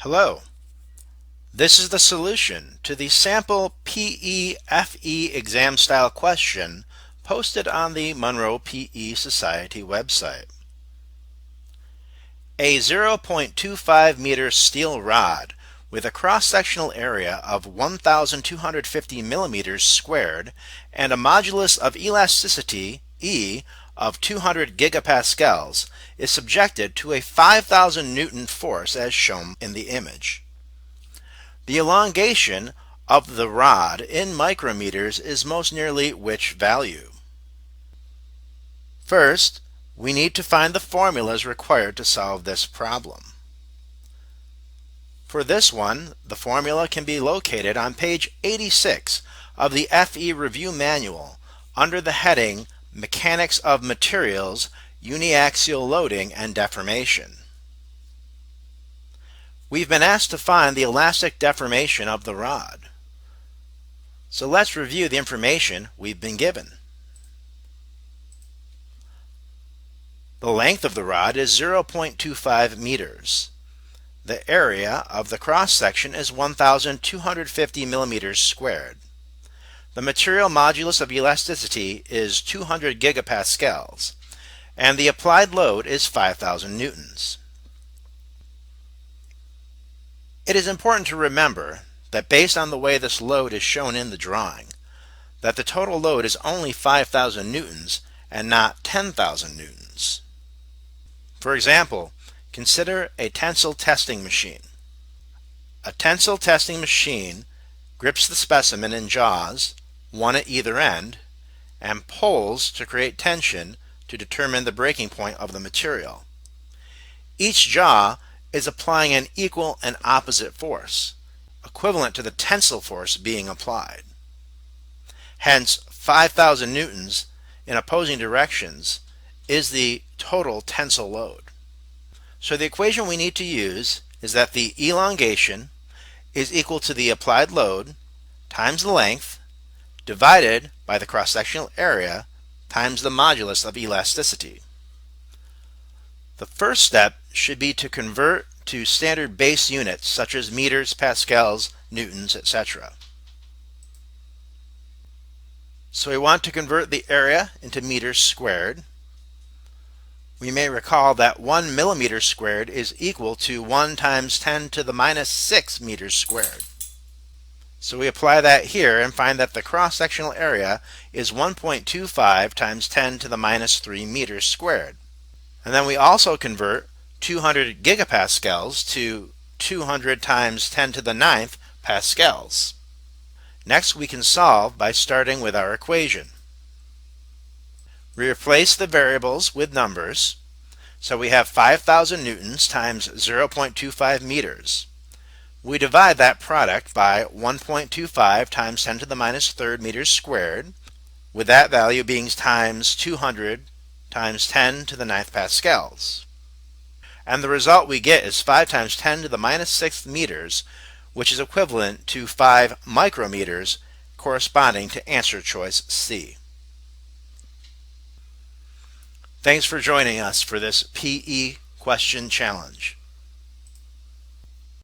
Hello, this is the solution to the sample PE/FE exam style question posted on the Monroe PE Society website. A 0.25 meter steel rod with a cross-sectional area of 1,250 millimeters squared and a modulus of elasticity, E, of 200 gigapascals is subjected to a 5,000 Newton force as shown in the image. The elongation of the rod in micrometers is most nearly which value? First, we need to find the formulas required to solve this problem. For this one, the formula can be located on page 86 of the FE Review Manual under the heading Mechanics of Materials, Uniaxial Loading and Deformation. We've been asked to find the elastic deformation of the rod. So let's review the information we've been given. The length of the rod is 0.25 meters. The area of the cross-section is 1,250 millimeters squared. The material modulus of elasticity is 200 gigapascals, and the applied load is 5,000 newtons. It is important to remember that based on the way this load is shown in the drawing, that the total load is only 5,000 newtons and not 10,000 newtons. For example, consider a tensile testing machine. A tensile testing machine grips the specimen in jaws, one at either end, and pulls to create tension to determine the breaking point of the material. Each jaw is applying an equal and opposite force, equivalent to the tensile force being applied. Hence, 5,000 newtons in opposing directions is the total tensile load. So the equation we need to use is that the elongation is equal to the applied load times the length divided by the cross-sectional area times the modulus of elasticity. The first step should be to convert to standard base units such as meters, pascals, newtons, etc. So we want to convert the area into meters squared. We may recall that 1 millimeter squared is equal to 1 times 10 to the minus 6 meters squared. So we apply that here and find that the cross-sectional area is 1.25 times 10 to the minus 3 meters squared. And then we also convert 200 gigapascals to 200 times 10 to the 9th pascals. Next, we can solve by starting with our equation. We replace the variables with numbers, so we have 5,000 newtons times 0.25 meters. We divide that product by 1.25 times 10 to the minus 3rd meters squared, with that value being times 200 times 10 to the 9th pascals. And the result we get is 5 times 10 to the minus 6th meters, which is equivalent to 5 micrometers, corresponding to answer choice C. Thanks for joining us for this PE question challenge.